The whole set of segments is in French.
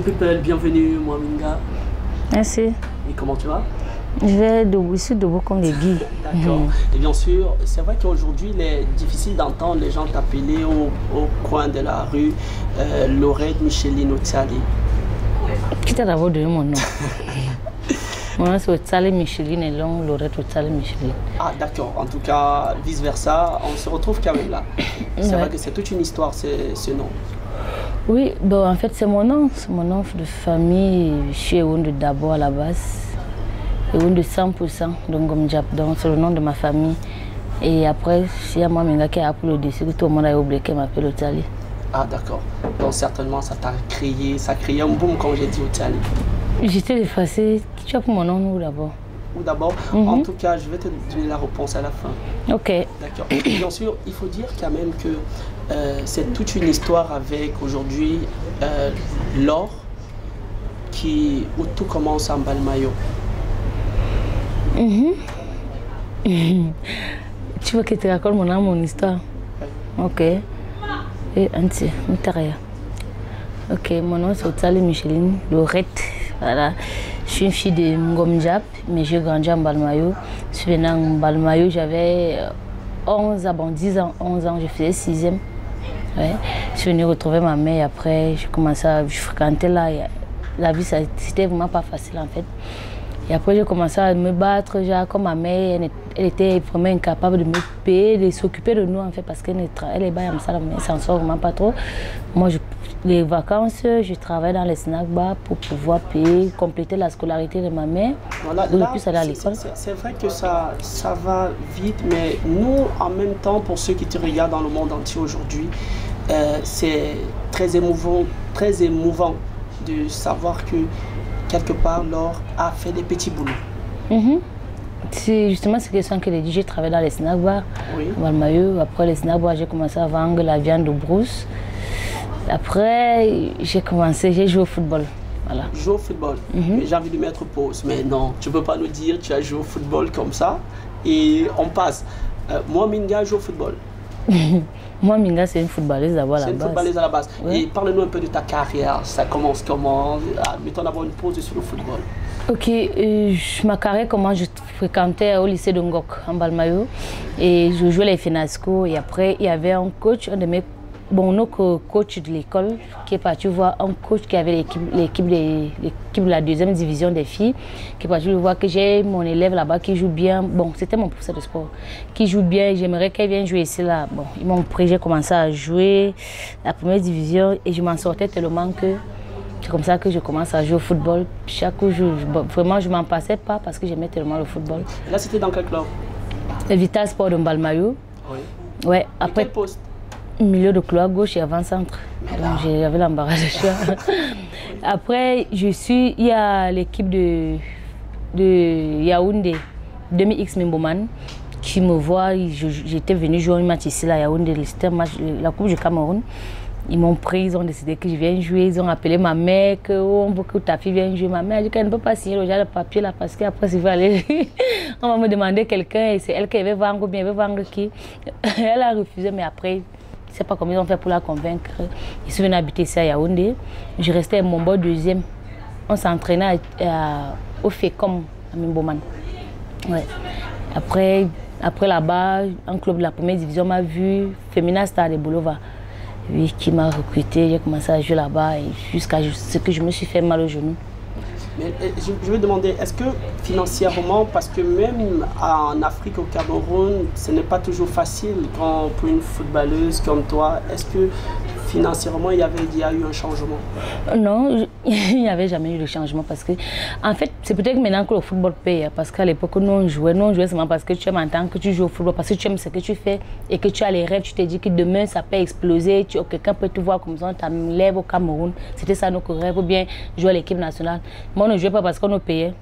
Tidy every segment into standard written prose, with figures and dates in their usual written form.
People, bienvenue, moi Minga. Merci. Et comment tu vas? Je suis debout comme des guides. D'accord. Et bien sûr, c'est vrai qu'aujourd'hui, il est difficile d'entendre les gens t'appeler au coin de la rue Laurette Micheline Otsali. Qui t'a d'abord donné mon nom? Mon nom c'est Otsali Micheline et long Laurette Otsali Micheline. Ah d'accord, en tout cas, vice versa, on se retrouve quand même là. C'est vrai que c'est toute une histoire ce nom. Oui, bon, en fait c'est mon nom de famille. Je suis Ewound d'abord à la base. Ewound de 100%, donc c'est le nom de ma famille. Et après, il y a moi Minga qui a appris le décès, tout le monde a oublié qu'elle m'appelle Otsali. Ah d'accord, donc certainement ça t'a créé, ça a créé un boom quand j'ai dit Otsali. J'étais effacée. Tu as pour mon nom ou d'abord? Ou d'abord, en tout cas, je vais te donner la réponse à la fin. Ok. D'accord. Bien sûr, il faut dire quand même que c'est toute une histoire avec aujourd'hui Laure où tout commence en Balmayo. Tu veux que je te raconte mon histoire? Ok. Et Anti, ok, mon nom c'est Otsali Micheline Laurette. Voilà. Je suis une fille de Ngomjap, mais j'ai grandi en Balmayo. Je suis venue en Balmayo, j'avais 11 ans, 10 ans, 11 ans, je faisais 6e. Ouais. Je suis venue retrouver ma mère, après j'ai commencé à fréquenter là. La vie, c'était vraiment pas facile en fait. Et après j'ai commencé à me battre, genre, comme ma mère, elle était vraiment incapable de me payer, de s'occuper de nous en fait, parce qu'elle est baille à ça, mais elle s'en sort vraiment pas trop. Moi, les vacances, je travaille dans les snack bars pour pouvoir payer, compléter la scolarité de ma mère. Voilà, là, aller à l'école. C'est vrai que ça va vite, mais nous, en même temps, pour ceux qui te regardent dans le monde entier aujourd'hui, c'est très émouvant de savoir que quelque part, Laure a fait des petits boulots. C'est justement ce que j'ai dit. J'ai travaillé dans les snack bars, Balmayo. Après les snack bars, j'ai commencé à vendre la viande de brousse. Après, j'ai joué au football. Voilà. Jouer au football. J'ai envie de mettre pause, mais non, tu ne peux pas nous dire tu as joué au football comme ça et on passe. Moi, Minga, joue au football. Moi, Minga, c'est une footballeuse d'abord à la base. C'est une footballeuse à la base. Ouais. Et parle-nous un peu de ta carrière. Ça commence comment? Mettons d'abord une pause sur le football. Ok, ma carrière, comment je fréquentais au lycée de Ngok, en Balmayo. Et je jouais les FENASCO. Et après, il y avait un coach, un de mes notre coach de l'école, qui est parti voir un coach qui avait l'équipe de la 2e division des filles, qui est parti voir que j'ai mon élève là-bas qui joue bien. Bon, c'était mon professeur de sport, qui joue bien, j'aimerais qu'elle vienne jouer ici là. Bon, ils m'ont pris, j'ai commencé à jouer la 1re division et je m'en sortais tellement que c'est comme ça que je commence à jouer au football. Chaque jour, vraiment, je m'en passais pas parce que j'aimais tellement le football. Là, c'était dans quel club? Le Vital Sport de Balmayo. Oui. Ouais, après. Quel poste? Milieu de couloir gauche et avant-centre. Donc j'avais l'embarras de choix. Après, il y a l'équipe de Yaoundé, demi-X Mimboman, qui me voit. J'étais venue jouer un match ici à Yaoundé, c'était la Coupe du Cameroun. Ils m'ont pris, ils ont décidé que je vienne jouer. Ils ont appelé ma mère, que ta fille vienne jouer. Ma mère a dit qu'elle ne peut pas signer le genre de papier là parce qu'après, si vous allez, on va me demander quelqu'un et c'est elle qui veut vendre ou bien elle veut vendre qui. Elle a refusé, mais après, je ne sais pas comment ils ont fait pour la convaincre. Ils sont venus habiter ici à Yaoundé. Je restais à Mombo 2e. On s'entraînait au FECOM à Mimboman. Ouais. Après là-bas, un club de la 1re division m'a vu, Femina Star de Boulova. Oui, qui m'a recruté, j'ai commencé à jouer là-bas jusqu'à ce que je me suis fait mal au genou. Mais je vais demander, est-ce que financièrement, parce que même en Afrique, au Cameroun, ce n'est pas toujours facile pour une footballeuse comme toi, est-ce que financièrement, il y a eu un changement? Non, il n'y avait jamais eu de changement parce que, en fait, c'est peut-être maintenant que le football paye. Parce qu'à l'époque, nous on jouait seulement parce que tu aimes en tant que tu joues au football, parce que tu aimes ce que tu fais et que tu as les rêves, tu te dis que demain ça peut exploser, quelqu'un peut te voir comme ça, tu lèves au Cameroun. C'était ça nos rêves, ou bien jouer à l'équipe nationale. Moi, on ne jouait pas parce qu'on nous payait.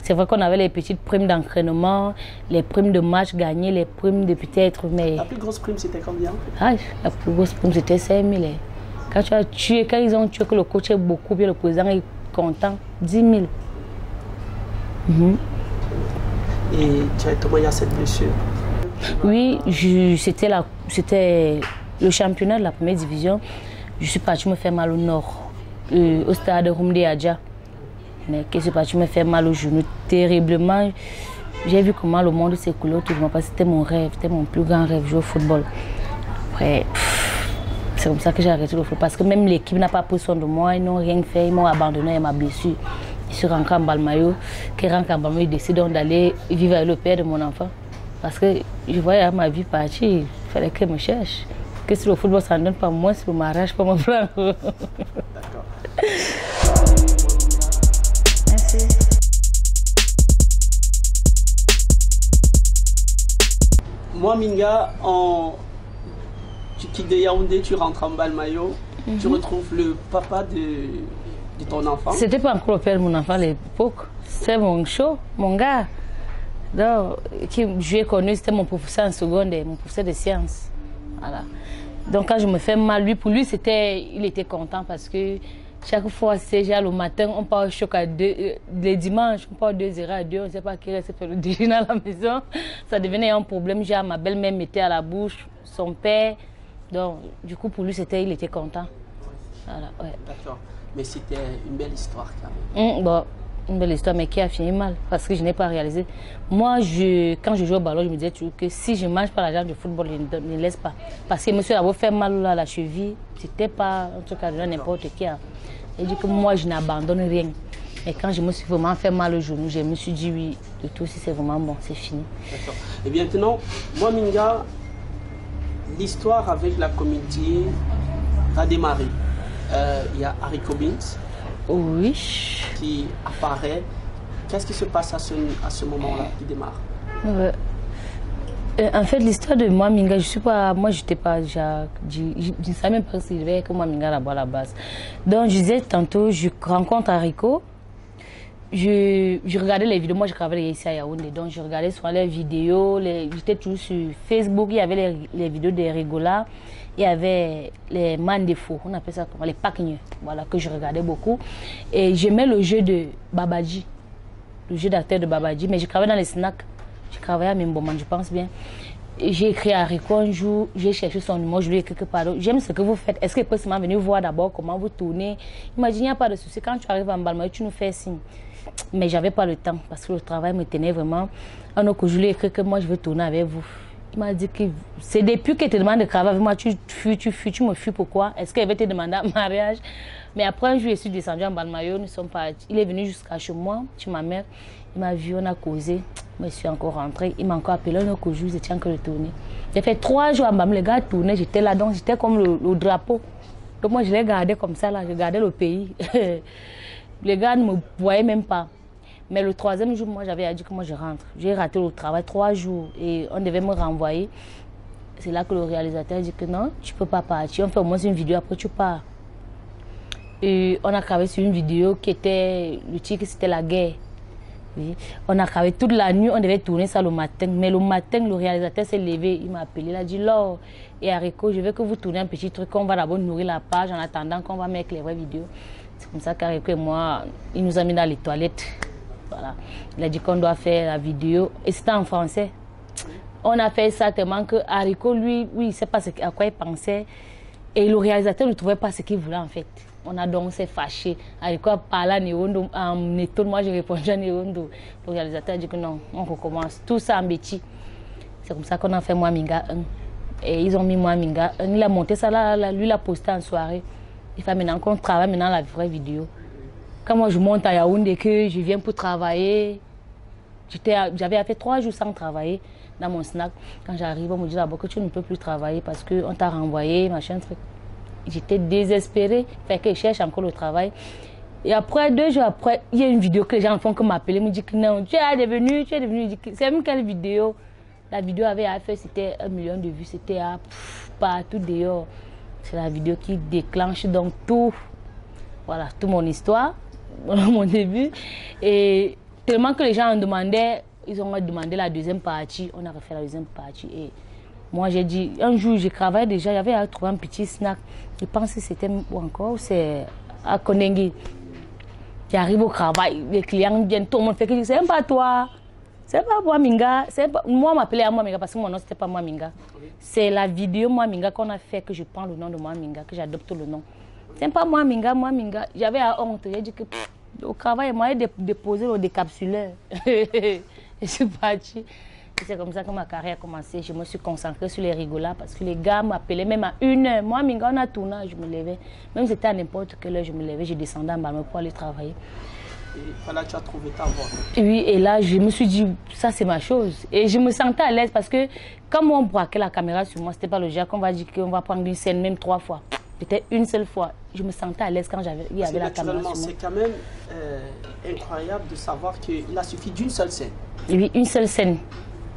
C'est vrai qu'on avait les petites primes d'entraînement, les primes de match gagnés, les primes de peut-être, mais... La plus grosse prime, c'était combien? La plus grosse prime, c'était 5 000. Quand tu as tué, quand ils ont tué que le coach est beaucoup bien, le président est content, 10 000. Et tu as témoigné à cette blessure? Oui, c'était le championnat de la 1re division. Je suis partie me faire mal au nord. au stade Rumde Adja. Mais qu'est-ce qui se passe? Je me fais mal au genou terriblement. J'ai vu comment le monde s'écoulait autour de moi parce que c'était mon rêve, c'était mon plus grand rêve, jouer au football. Après, c'est comme ça que j'ai arrêté le football parce que même l'équipe n'a pas pris soin de moi, ils n'ont rien fait, ils m'ont abandonné à ma blessure. Je suis rentré en Balmayo, qui rentre en Balmayo, décide d'aller vivre avec le père de mon enfant. Parce que je voyais ma vie partir, il fallait qu'elle me cherche. Que si le football ça ne donne pas moi, c'est le mariage, pas mon plan. D'accord. Merci. Moi, Minga, tu quittes de Yaoundé, tu rentres en Balmayo, tu retrouves le papa de ton enfant. C'était pas encore le père de mon enfant à l'époque, c'était mon show, mon gars. Donc, qui j'ai connu, c'était mon professeur en seconde, mon professeur de sciences. Voilà. Donc quand je me fais mal, lui, pour lui, il était content parce que chaque fois, c'est déjà le matin, on part au choc à 2, les dimanches, on part 2h à 2, on ne sait pas qui reste faire le déjeuner à la maison. Ça devenait un problème, genre ma belle-mère mettait à la bouche, son père. Donc, du coup, pour lui, il était content. Voilà, ouais. D'accord. Mais c'était une belle histoire quand même. Bon, une belle histoire, mais qui a fini mal parce que je n'ai pas réalisé. Moi, quand je joue au ballon, je me disais toujours que si je ne mange pas l'argent du football, je ne laisse pas. Parce que monsieur avait fait mal à la cheville, c'était pas un truc à n'importe qui. Il dit que moi, je n'abandonne rien. Et quand je me suis vraiment fait mal au genou, je me suis dit oui, de tout, si c'est vraiment bon, c'est fini. D'accord. Et bien maintenant, moi, Minga, l'histoire avec la comédie a démarré. Il y a Haricot Beans. Oui. Qui apparaît. Qu'est-ce qui se passe à ce moment-là qui démarre? En fait, l'histoire de moi, Minga, j'étais pas, je ne savais même pas s'il y avait que moi, Minga là-bas à la base. Donc, je disais tantôt, je rencontre Haricot, je regardais les vidéos, moi je travaillais ici à Yaoundé, donc je regardais sur les vidéos, j'étais toujours sur Facebook, il y avait les vidéos des rigolas, il y avait les mandefaux, on appelle ça comment, les paquigneux, voilà, que je regardais beaucoup. Et j'aimais le jeu de Babadji, le jeu d'acteur de Babadji, mais je travaillais dans les snacks, je travaillais à Mimboman, je pense bien. J'ai écrit à Haricot un jour, j'ai cherché son numéro, je lui ai écrit que pardon, j'aime ce que vous faites, est-ce qu'il peut seulement venir voir d'abord comment vous tournez? Il m'a dit, il n'y a pas de souci, quand tu arrives en Balmayo, tu nous fais signe. Mais j'avais pas le temps parce que le travail me tenait vraiment. Un autre, je lui ai écrit que moi je veux tourner avec vous. Il m'a dit que c'est depuis qu'il te demande de travailler avec moi, tu me fuis pourquoi? Est-ce qu'il avait te demandé un mariage? Mais après un jour, je suis descendue en Balmayo, nous sommes partis. Il est venu jusqu'à chez moi, chez ma mère. Il m'a vu, on a causé. Je suis encore rentrée. Il m'a encore appelé un autre jour, j'étais encore retournée. J'ai fait 3 jours en Balmayo, les gars tournaient, j'étais là, donc j'étais comme le drapeau. Donc moi je les gardais comme ça, là, je gardais le pays. Les gars ne me voyaient même pas. Mais le 3e jour, moi, j'avais dit que moi, je rentre. J'ai raté le travail 3 jours et on devait me renvoyer. C'est là que le réalisateur a dit que non, tu ne peux pas partir. On fait au moins une vidéo, après tu pars. Et on a travaillé sur une vidéo qui était, le titre c'était la guerre. Oui. On a travaillé toute la nuit, on devait tourner ça le matin. Mais le matin, le réalisateur s'est levé, il m'a appelé, il a dit Laure et Haricot, je veux que vous tournez un petit truc, on va d'abord nourrir la page en attendant qu'on va mettre les vraies vidéos. C'est comme ça qu'Haricot et moi, il nous a mis dans les toilettes. Voilà. Il a dit qu'on doit faire la vidéo. Et c'était en français. On a fait ça tellement que Haricot, lui, oui, il ne sait pas à quoi il pensait. Et le réalisateur ne trouvait pas ce qu'il voulait en fait. On a donc s'est fâché. Haricot a parlé à Néondo, en Néto, moi j'ai répondu à Néondo. Le réalisateur a dit que non, on recommence. Tout ça en bêtis. C'est comme ça qu'on a fait Moi Minga 1. Et ils ont mis Moi Minga 1. Il a monté ça là, lui l'a posté en soirée. Il fait maintenant qu'on travaille maintenant la vraie vidéo. Quand moi je monte à Yaoundé, que je viens pour travailler, j'avais fait 3 jours sans travailler dans mon snack. Quand j'arrive, on me dit d'abord que tu ne peux plus travailler parce qu'on t'a renvoyé, machin, truc. J'étais désespérée, fait que je cherche encore le travail. Et après, 2 jours après, il y a une vidéo que les gens font que m'appeler, me disent que non, tu es devenu. C'est même quelle vidéo? La vidéo avait fait, c'était 1 million de vues, c'était partout dehors. C'est la vidéo qui déclenche donc tout, voilà, toute mon histoire, mon début. Et tellement que les gens en demandaient, ils ont demandé la 2e partie, on a refait la 2e partie. Et moi j'ai dit, un jour je travaillais déjà, j'avais trouvé un petit snack. Je pense que c'était encore, c'est à Kondengi. J'arrive au travail, les clients viennent, tout le monde fait que c'est même pas toi. C'est pas Moi Minga, moi on m'appelait à Moi Minga parce que mon nom c'était pas Moi Minga. C'est la vidéo Moi Minga qu'on a fait que je prends le nom de Moi Minga, que j'adopte le nom. C'est pas moi, Minga, moi, Minga. J'avais honte. J'ai dit que au travail, moi, j'ai déposé au décapsuleur. Et je suis partie. C'est comme ça que ma carrière a commencé. Je me suis concentrée sur les rigolas parce que les gars m'appelaient même à 1h. Moi, Minga, on a tourné, je me levais. Même si c'était à n'importe quelle heure, je me levais, je descendais en bas pour aller travailler. Et voilà, tu as trouvé ta voie. Oui, et là, je me suis dit, ça, c'est ma chose. Et je me sentais à l'aise parce que quand on braquait la caméra sur moi, c'était pas le genre qu'on va dire qu'on va prendre une scène même 3 fois. Peut-être une seule fois. Je me sentais à l'aise quand il y avait la caméra sur moi. C'est quand même incroyable de savoir qu'il a suffi d'une seule scène. Oui, une seule scène.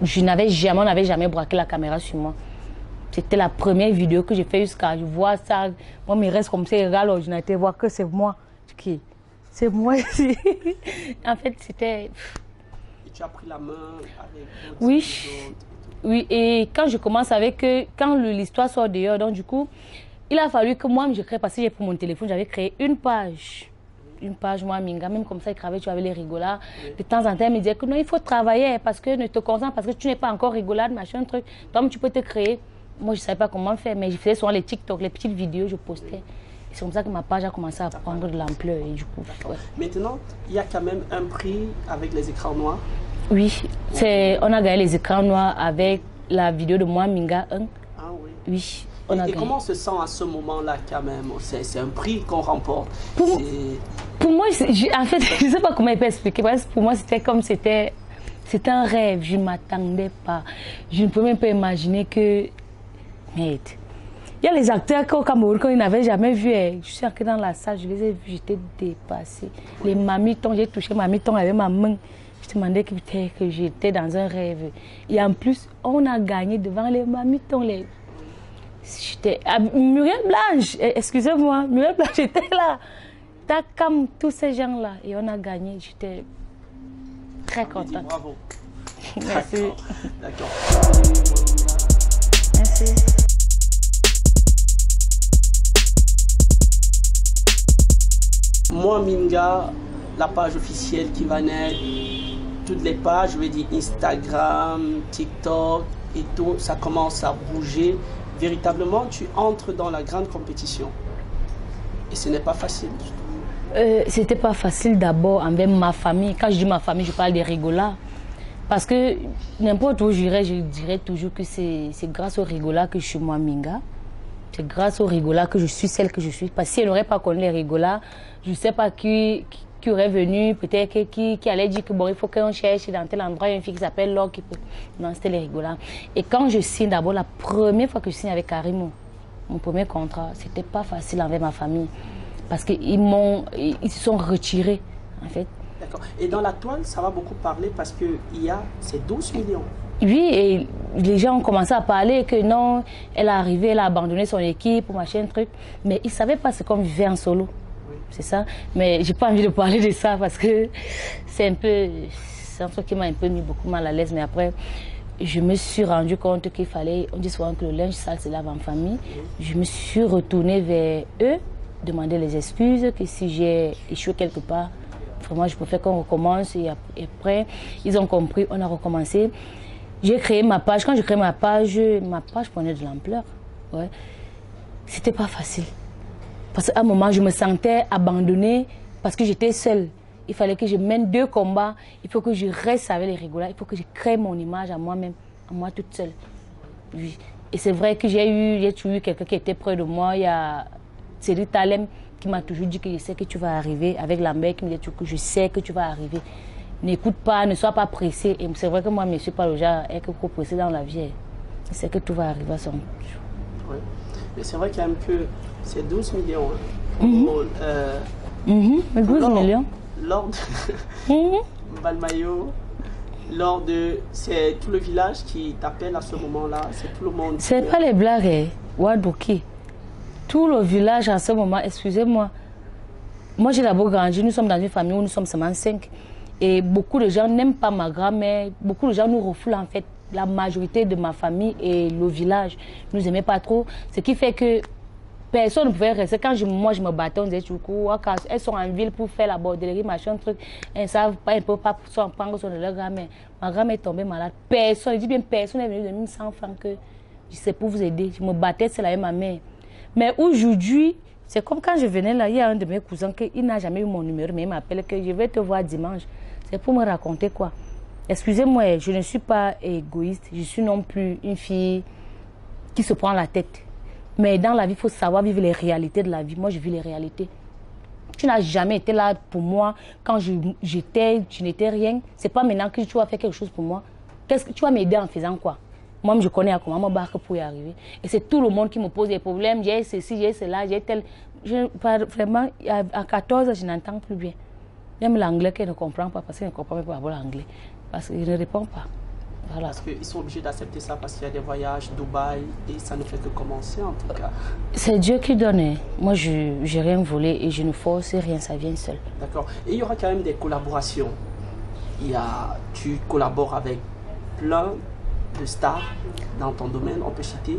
On n'avait jamais braqué la caméra sur moi. C'était la première vidéo que j'ai fait jusqu'à je vois ça. Moi, mes restes comme ça, ils râlent l'ordinateur, voir que c'est moi. C'est moi ici. En fait, c'était... Et tu as pris la main avec d'autres. Oui. Oui, et quand je commence avec... Quand l'histoire sort dehors, donc du coup, il a fallu que moi, je crée, parce que j'ai pris mon téléphone, j'avais créé une page. Une page, moi, Minga, même comme ça, il travaillait, tu avais les rigolas. Oui. De temps en temps, il me disait que non, il faut travailler parce que ne te concentre, parce que tu n'es pas encore rigolade, machin, truc. Donc, tu peux te créer. Moi, je ne savais pas comment faire, mais je faisais souvent les TikTok, les petites vidéos, je postais. Oui. C'est comme ça que ma page a commencé à prendre de l'ampleur. Et du coup, ouais. Maintenant, il y a quand même un prix avec les écrans noirs. Oui, on a gagné les écrans noirs avec la vidéo de moi, Minga 1. Ah oui. Oui. Et comment on se sent à ce moment-là quand même? C'est un prix qu'on remporte. Pour moi, en fait, je ne sais pas comment il peut expliquer. Parce que pour moi, c'était un rêve. Je ne m'attendais pas. Je ne peux même pas imaginer que... Merde. Il y a les acteurs qu'au Cameroun, quand ils n'avaient jamais vu. Je suis entrée dans la salle, je les ai vus, j'étais dépassée. Les mamitons, j'ai touché mamitons avec ma main. Je demandais que j'étais dans un rêve. Et en plus, on a gagné devant les mamitons. J'étais Muriel Blanche, excusez-moi, Muriel Blanche était là. T'as comme tous ces gens-là. Et on a gagné, j'étais très contente. Bravo. Merci. D'accord. Merci. Moi, Minga, la page officielle qui va naître, toutes les pages, je vais dire Instagram, TikTok et tout, ça commence à bouger. Véritablement, tu entres dans la grande compétition. Et ce n'est pas facile. C'était pas facile d'abord avec ma famille. Quand je dis ma famille, je parle des rigolas. Parce que n'importe où j'irais, je dirais toujours que c'est grâce aux rigolas que je suis moi, Minga. C'est grâce aux rigolas que je suis celle que je suis. Parce que si elle n'aurait pas connu les rigolas, je ne sais pas qui aurait venu, peut-être qui allait dire que bon, il faut qu'on cherche dans tel endroit, il y a une fille qui s'appelle Laure qui peut... Non, c'était les rigolas. Et quand je signe d'abord, la première fois que je signe avec Karimo, mon premier contrat, c'était pas facile avec ma famille. Parce qu'ils se sont retirés, en fait. D'accord. Et dans la toile, ça va beaucoup parler parce que c'est 12 millions. Oui, et les gens ont commencé à parler que non, elle est arrivée, elle a abandonné son équipe, machin, truc. Mais ils ne savaient pas ce qu'on vivait en solo. Oui. C'est ça. Mais j'ai pas envie de parler de ça parce que c'est un truc qui m'a un peu mis beaucoup mal à l'aise. Mais après, je me suis rendu compte qu'il fallait, on dit souvent que le linge sale se lave en famille. Oui. Je me suis retournée vers eux, demander les excuses, que si j'ai échoué quelque part, vraiment je préfère qu'on recommence. Et après, ils ont compris, on a recommencé. J'ai créé ma page. Quand j'ai créé ma page prenait de l'ampleur. Ouais. C'était pas facile. Parce qu'à un moment, je me sentais abandonnée parce que j'étais seule. Il fallait que je mène 2 combats. Il faut que je reste avec les rigolas. Il faut que je crée mon image à moi-même, à moi toute seule. Oui. Et c'est vrai que j'ai toujours eu quelqu'un qui était près de moi. Il y a Cédric Talem qui m'a toujours dit que je sais que tu vas arriver. Avec Lambert qui me dit que je sais que tu vas arriver. N'écoute pas, ne sois pas pressé. Et c'est vrai que moi, je ne suis pas le genre à être pressé dans la vie. Je sais que tout va arriver à son tour. Oui. Mais c'est vrai quand même que c'est 12 millions. Hein. 12 millions. Lors de Balmayo, c'est tout le village qui t'appelle à ce moment-là. C'est tout le monde. C'est pas les blagues, Wadouki. Tout le village à ce moment, excusez-moi. Moi, j'ai d'abord grandi. Nous sommes dans une famille où nous sommes seulement 5. Et beaucoup de gens n'aiment pas ma grand-mère. Beaucoup de gens nous refoulent en fait. La majorité de ma famille et le village ne nous aimaient pas trop. Ce qui fait que personne ne pouvait rester. Quand moi je me battais, on disait elles sont en ville pour faire la bordellerie, machin, truc. Elles ne savent pas, elles ne peuvent pas prendre soin de leur grand-mère. Ma grand-mère est tombée malade. Personne, je dis bien personne n'est venu de 100 francs que je sais pour vous aider. Je me battais, c'est là avec ma mère. Mais aujourd'hui, C'est comme quand je venais là, il y a un de mes cousins qui n'a jamais eu mon numéro, mais il m'appelle que je vais te voir dimanche. C'est pour me raconter quoi? Excusez-moi, je ne suis pas égoïste, je suis non plus une fille qui se prend la tête. Mais dans la vie, il faut savoir vivre les réalités de la vie. Moi, je vis les réalités. Tu n'as jamais été là pour moi quand tu n'étais rien. C'est pas maintenant que tu vas faire quelque chose pour moi. Qu'est-ce que tu vas m'aider en faisant quoi? Moi, je connais à comment me barque pour y arriver. Et c'est tout le monde qui me pose des problèmes. J'ai ceci, j'ai cela, j'ai tel. Vraiment, à 14 ans, je n'entends plus bien. Même l'anglais qu'elle ne comprend pas parce qu'elle ne comprend pas l'anglais. Parce qu'il ne répond pas. Voilà. Parce qu'ils sont obligés d'accepter ça parce qu'il y a des voyages, Dubaï, et ça ne fait que commencer en tout cas. C'est Dieu qui donne. Moi, je n'ai rien volé et je ne force rien, ça vient seul. D'accord. Et il y aura quand même des collaborations. Tu collabores avec plein de stars dans ton domaine, on peut citer.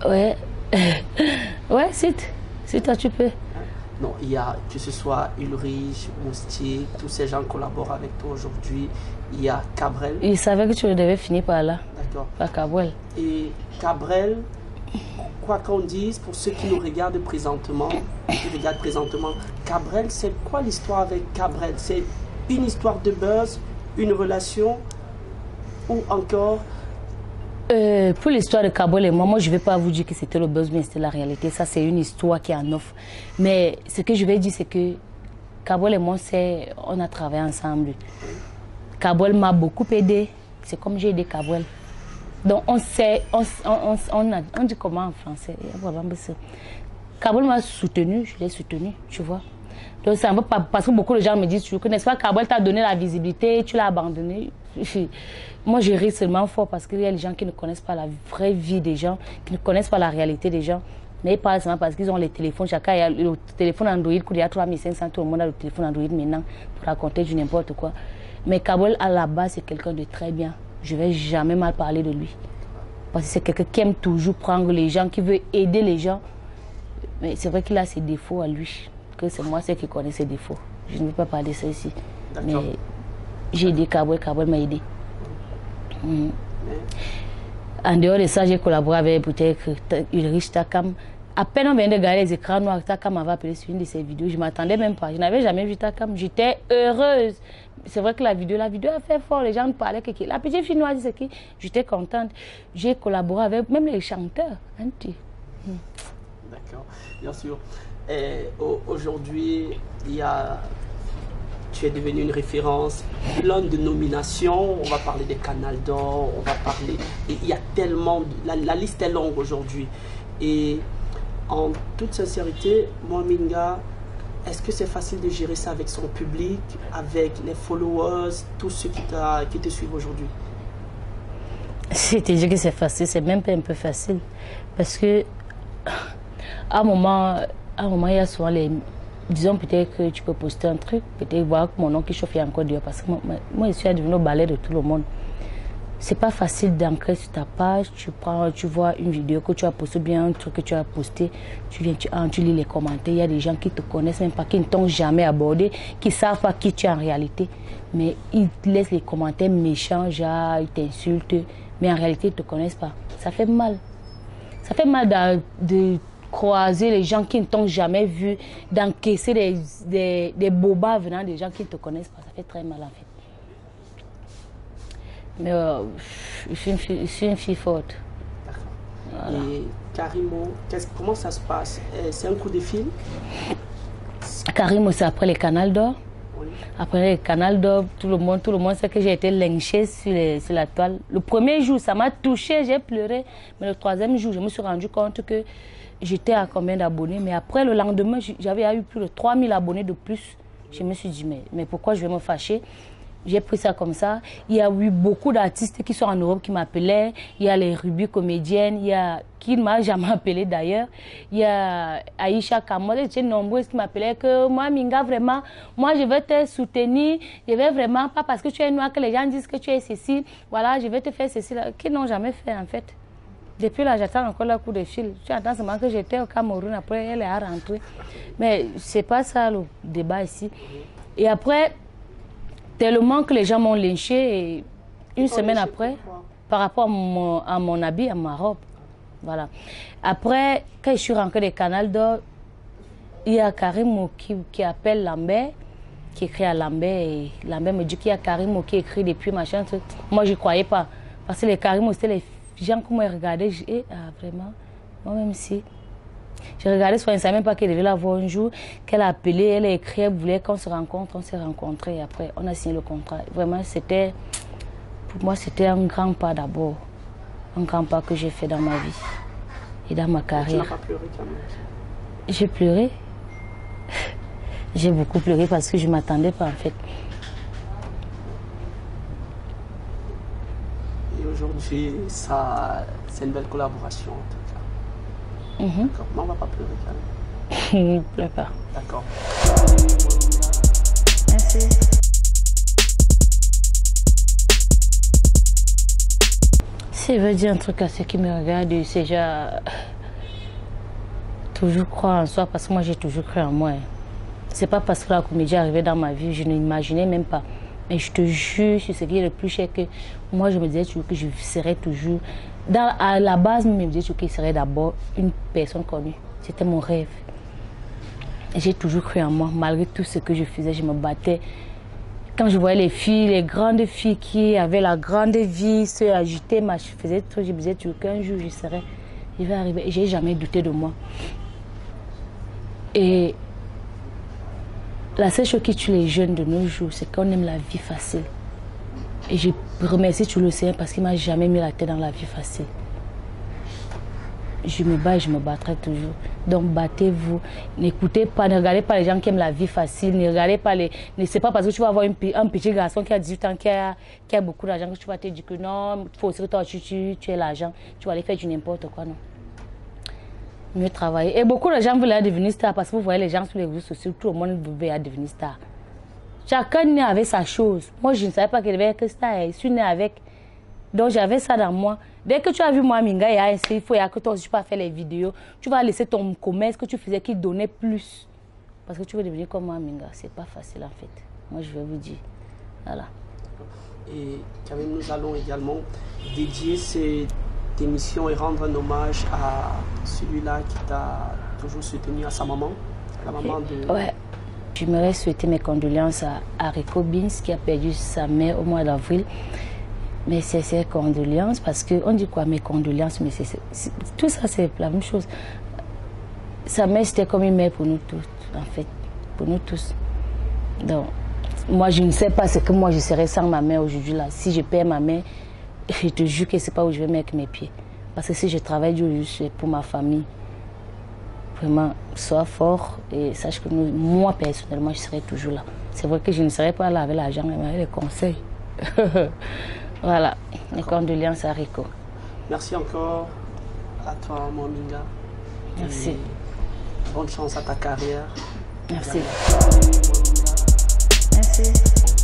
Ouais. Ouais, c'est toi, tu peux. Non, il y a, que ce soit Ulrich, Moustique, tous ces gens collaborent avec toi aujourd'hui. Il y a Cabrel. Il savait que tu devais finir par là. D'accord. Par Cabrel. Et Cabrel, quoi qu'on dise, pour ceux qui nous regardent présentement, Cabrel, c'est quoi l'histoire avec Cabrel? C'est une histoire de buzz, une relation ou encore... Pour l'histoire de Cabrel et moi, je ne vais pas vous dire que c'était le buzz, mais c'était la réalité. Ça, c'est une histoire qui est en offre. Mais ce que je vais dire, c'est que Cabrel et moi, on a travaillé ensemble. Cabrel m'a beaucoup aidé. C'est comme j'ai aidé Cabrel. Donc, on dit comment en français? Cabrel m'a soutenu, je l'ai soutenu, tu vois. Donc, c'est un peu parce que beaucoup de gens me disent, tu connais pas, Cabrel t'a donné la visibilité, tu l'as abandonné. Moi, je ris seulement fort parce qu'il y a des gens qui ne connaissent pas la vraie vie des gens, qui ne connaissent pas la réalité des gens. Mais ils parlent seulement parce qu'ils ont les téléphones. Chacun a le téléphone Android, il y a 3500, tout le monde a le téléphone Android maintenant pour raconter du n'importe quoi. Mais Cabrel, à la base, c'est quelqu'un de très bien. Je ne vais jamais mal parler de lui. Parce que c'est quelqu'un qui aime toujours prendre les gens, qui veut aider les gens. Mais c'est vrai qu'il a ses défauts à lui. Que c'est moi qui connais ses défauts. Je ne veux pas parler de ça ici. Mais j'ai aidé Cabrel, Cabrel m'a aidé. En dehors de ça, j'ai collaboré avec peut-être Ulrich Takam. À peine on vient de regarder les écrans noirs, Takam m'avait appelé sur une de ses vidéos. Je ne m'attendais même pas. Je n'avais jamais vu Takam. J'étais heureuse. C'est vrai que la vidéo a fait fort. Les gens me parlaient que la petite fille noire, c'est qui. J'étais contente. J'ai collaboré avec même les chanteurs. D'accord, bien sûr. Aujourd'hui, tu es devenu une référence, plein de nominations, on va parler des Canal d'Or, on va parler, et il y a tellement, la liste est longue aujourd'hui. Et en toute sincérité, Mohaminga, est-ce que c'est facile de gérer ça avec son public, avec les followers, tous ceux qui te suivent aujourd'hui? Si tu dis que c'est facile, c'est même pas un peu facile. Parce que, à un moment, il y a souvent les... Disons peut-être que tu peux poster un truc, peut-être voir mon nom qui chauffe encore dehors. Parce que moi, je suis devenu au balai de tout le monde. C'est pas facile d'ancrer sur ta page. Tu vois une vidéo que tu as postée, bien un truc que tu as posté. Tu viens, tu lis les commentaires. Il y a des gens qui te connaissent même pas, qui ne t'ont jamais abordé, qui ne savent pas qui tu es en réalité. Mais ils te laissent les commentaires méchants, genre ils t'insultent. Mais en réalité, ils ne te connaissent pas. Ça fait mal. Ça fait mal de croiser les gens qui ne t'ont jamais vu, d'encaisser des bobas venant des gens qui ne te connaissent pas. Ça fait très mal en fait. Mais je suis une fille forte. Voilà. Et Karimo, comment ça se passe? C'est un coup de fil? Karimo, c'est après les Canal d'Or. Oui. Après les Canal d'Or, tout le monde sait que j'ai été lynchée sur la toile. Le premier jour, ça m'a touchée, j'ai pleuré. Mais le troisième jour, je me suis rendu compte que j'étais à combien d'abonnés. Mais après, le lendemain, j'avais eu plus de 3000 abonnés de plus. Je me suis dit, mais pourquoi je vais me fâcher? J'ai pris ça comme ça. Il y a eu beaucoup d'artistes qui sont en Europe qui m'appelaient. Il y a les Ruby comédiennes, il y a qui ne m'a jamais appelé d'ailleurs. Il y a Aïcha Kamola, il y a nombreuses qui m'appelaient que moi, Minga, vraiment, moi je vais te soutenir. Je vais vraiment, pas parce que tu es noire que les gens disent que tu es ceci. Voilà, je vais te faire ceci, là, qui n'ont jamais fait en fait. Depuis là, j'attends encore le coup de fil. Tu attends seulement que j'étais au Cameroun, après elle est rentrée. Mais c'est pas ça le débat ici. Et après, tellement que les gens m'ont lynché, et une semaine après, par rapport à mon habit, à ma robe. Voilà. Après, quand je suis rentrée des Canal d'Or, il y a Karim qui appelle Lambert, qui écrit à Lambert, et Lambert me dit qu'il y a Karim qui écrit depuis machin, truc. Moi, je ne croyais pas. Parce que les Karim, c'était les gens qui m'ont regardé, je dis, vraiment, moi-même si. J'ai regardé sur Instagram, même pas qu'elle devait la voir un jour, qu'elle a appelé, elle a écrit, elle voulait qu'on se rencontre, on s'est rencontrés, et après, on a signé le contrat. Vraiment, c'était, pour moi, c'était un grand pas d'abord. Un grand pas que j'ai fait dans ma vie et dans ma carrière. Tu n'as pas pleuré quand même? J'ai pleuré. J'ai beaucoup pleuré parce que je ne m'attendais pas en fait. Et aujourd'hui, c'est une belle collaboration en tout cas. D'accord, mais on ne va pas pleurer quand même. Ne pleure pas. D'accord. Merci. Si je veux dire un truc à ceux qui me regardent, c'est déjà toujours croire en soi parce que moi j'ai toujours cru en moi. C'est pas parce que la comédie est arrivée dans ma vie, je n'imaginais même pas. Mais je te jure, c'est ce qui est le plus cher que moi je me disais toujours que je serais toujours. À la base, je me disais toujours que je serais d'abord une personne connue. C'était mon rêve. J'ai toujours cru en moi, malgré tout ce que je faisais, je me battais. Quand je voyais les filles, les grandes filles qui avaient la grande vie, se agitaient, je faisais tout, je me disais toujours qu'un jour je vais arriver. Et j'ai jamais douté de moi. Et la seule chose qui tue les jeunes de nos jours, c'est qu'on aime la vie facile. Et je remercie tout le Seigneur parce qu'il ne m'a jamais mis la tête dans la vie facile. Je me bats et je me battrai toujours. Donc battez-vous. N'écoutez pas, ne regardez pas les gens qui aiment la vie facile. Ne regardez pas les. Ne c'est pas parce que tu vas avoir un petit garçon qui a 18 ans, qui a beaucoup d'argent, que tu vas te dire que non, il faut aussi que toi tu aies l'argent. Tu vas aller faire du n'importe quoi, non. Mieux travailler. Et beaucoup de gens veulent devenir star parce que vous voyez les gens sur les réseaux sociaux, tout le monde veut devenir star. Chacun naît avec sa chose. Moi, je ne savais pas qu'elle devait être star. Je suis née avec. Donc, j'avais ça dans moi. Dès que tu as vu moi, Minga, il faut que toi aussi tu peux faire les vidéos. Tu vas laisser ton commerce que tu faisais qui donnait plus. Parce que tu veux devenir comme moi, Minga. C'est pas facile en fait. Moi, je vais vous dire. Voilà. Et quand même, nous allons également dédier cette émission et rendre un hommage à celui-là qui t'a toujours soutenu, à sa maman, la maman de... Ouais. J'aimerais souhaiter mes condoléances à Rico Bins qui a perdu sa mère au mois d'avril. Mais c'est ses condoléances parce qu'on dit quoi, mes condoléances, mais tout ça c'est la même chose. Sa mère c'était comme une mère pour nous tous, en fait, pour nous tous. Donc, moi je ne sais pas ce que moi je serais sans ma mère aujourd'hui là. Si je perds ma mère, je te jure que c'est pas où je vais mettre mes pieds. Parce que si je travaille juste pour ma famille, vraiment, sois fort et sache que moi personnellement je serai toujours là. C'est vrai que je ne serai pas là avec l'argent, mais avec les conseils. Voilà, les condoléances à Rico. Merci encore à toi, Mominga. Merci. Bonne chance à ta carrière. Merci. Merci.